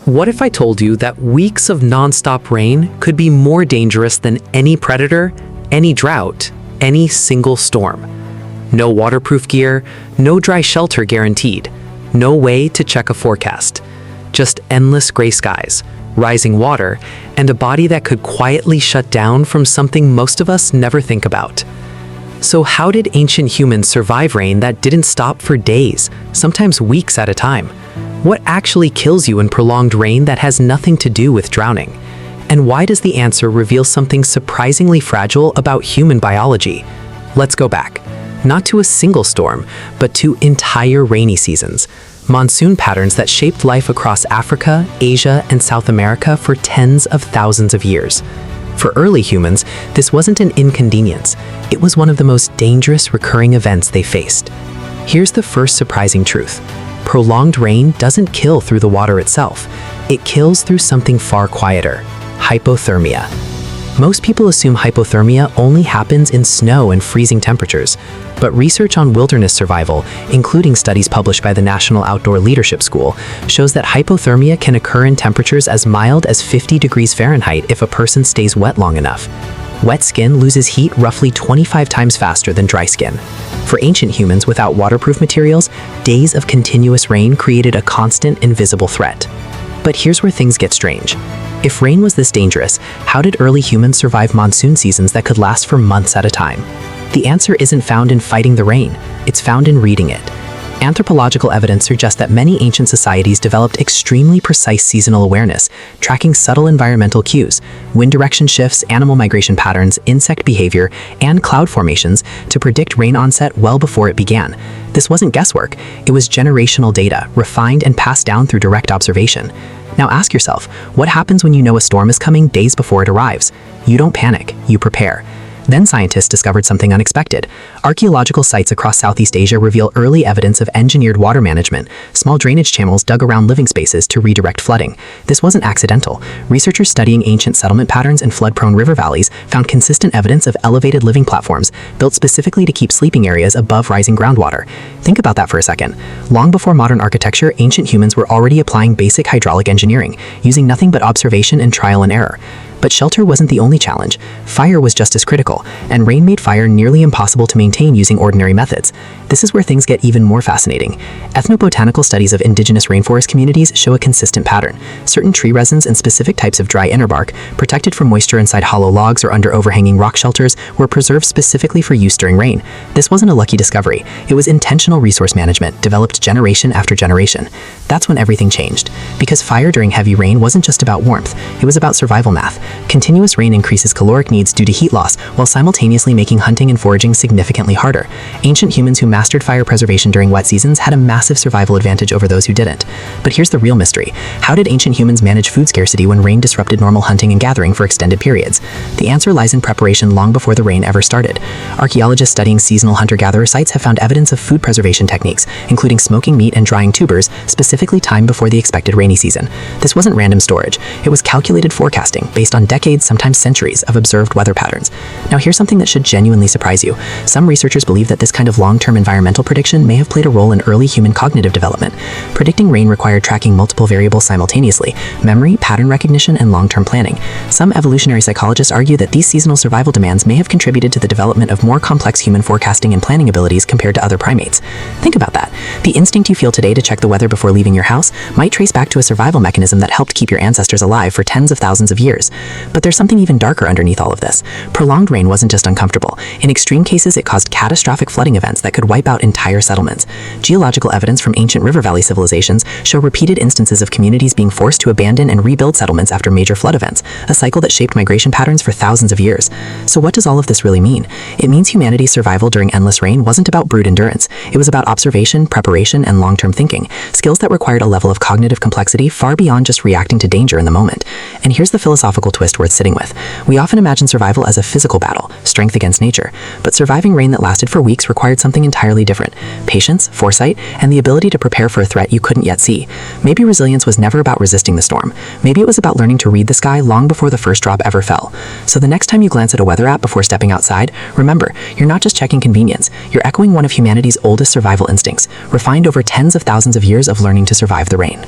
What if I told you that weeks of nonstop rain could be more dangerous than any predator, any drought, any single storm? No waterproof gear, no dry shelter guaranteed, no way to check a forecast. Just endless gray skies, rising water, and a body that could quietly shut down from something most of us never think about. So how did ancient humans survive rain that didn't stop for days, sometimes weeks at a time? What actually kills you in prolonged rain that has nothing to do with drowning? And why does the answer reveal something surprisingly fragile about human biology? Let's go back, not to a single storm, but to entire rainy seasons, monsoon patterns that shaped life across Africa, Asia, and South America for tens of thousands of years. For early humans, this wasn't an inconvenience. It was one of the most dangerous recurring events they faced. Here's the first surprising truth. Prolonged rain doesn't kill through the water itself. It kills through something far quieter: hypothermia. Most people assume hypothermia only happens in snow and freezing temperatures, but research on wilderness survival, including studies published by the National Outdoor Leadership School, shows that hypothermia can occur in temperatures as mild as 50 degrees Fahrenheit if a person stays wet long enough. Wet skin loses heat roughly 25 times faster than dry skin. For ancient humans without waterproof materials, days of continuous rain created a constant, invisible threat. But here's where things get strange. If rain was this dangerous, how did early humans survive monsoon seasons that could last for months at a time? The answer isn't found in fighting the rain, it's found in reading it. Anthropological evidence suggests that many ancient societies developed extremely precise seasonal awareness, tracking subtle environmental cues, wind direction shifts, animal migration patterns, insect behavior, and cloud formations to predict rain onset well before it began. This wasn't guesswork, it was generational data, refined and passed down through direct observation. Now ask yourself, what happens when you know a storm is coming days before it arrives? You don't panic, you prepare. Then scientists discovered something unexpected. Archaeological sites across Southeast Asia reveal early evidence of engineered water management, small drainage channels dug around living spaces to redirect flooding. This wasn't accidental. Researchers studying ancient settlement patterns in flood-prone river valleys found consistent evidence of elevated living platforms built specifically to keep sleeping areas above rising groundwater. Think about that for a second. Long before modern architecture, ancient humans were already applying basic hydraulic engineering, using nothing but observation and trial and error. But shelter wasn't the only challenge. Fire was just as critical, and rain made fire nearly impossible to maintain using ordinary methods. This is where things get even more fascinating. Ethnobotanical studies of indigenous rainforest communities show a consistent pattern. Certain tree resins and specific types of dry inner bark, protected from moisture inside hollow logs or under overhanging rock shelters, were preserved specifically for use during rain. This wasn't a lucky discovery. It was intentional resource management, developed generation after generation. That's when everything changed. Because fire during heavy rain wasn't just about warmth, it was about survival math. Continuous rain increases caloric needs due to heat loss, while simultaneously making hunting and foraging significantly harder. Ancient humans who mastered fire preservation during wet seasons had a massive survival advantage over those who didn't. But here's the real mystery. How did ancient humans manage food scarcity when rain disrupted normal hunting and gathering for extended periods? The answer lies in preparation long before the rain ever started. Archaeologists studying seasonal hunter-gatherer sites have found evidence of food preservation techniques, including smoking meat and drying tubers, specifically timed before the expected rainy season. This wasn't random storage. It was calculated forecasting based on decades, sometimes centuries, of observed weather patterns. Now here's something that should genuinely surprise you. Some researchers believe that this kind of long-term environmental prediction may have played a role in early human cognitive development. Predicting rain required tracking multiple variables simultaneously: memory, pattern recognition, and long-term planning. Some evolutionary psychologists argue that these seasonal survival demands may have contributed to the development of more complex human forecasting and planning abilities compared to other primates. Think about that. The instinct you feel today to check the weather before leaving your house might trace back to a survival mechanism that helped keep your ancestors alive for tens of thousands of years. But there's something even darker underneath all of this. Prolonged rain wasn't just uncomfortable. In extreme cases, it caused catastrophic flooding events that could wipe out entire settlements. Geological evidence from ancient river valley civilizations show repeated instances of communities being forced to abandon and rebuild settlements after major flood events, a cycle that shaped migration patterns for thousands of years. So what does all of this really mean? It means humanity's survival during endless rain wasn't about brute endurance. It was about observation, preparation, and long-term thinking, skills that required a level of cognitive complexity far beyond just reacting to danger in the moment. And here's the philosophical twist worth sitting with. We often imagine survival as a physical battle, strength against nature, but surviving rain that lasted for weeks required something entirely different: patience, foresight, and the ability to prepare for a threat you couldn't yet see. Maybe resilience was never about resisting the storm. Maybe it was about learning to read the sky long before the first drop ever fell. So the next time you glance at a weather app before stepping outside, remember, you're not just checking convenience, you're echoing one of humanity's oldest survival instincts, refined over tens of thousands of years of learning to survive the rain.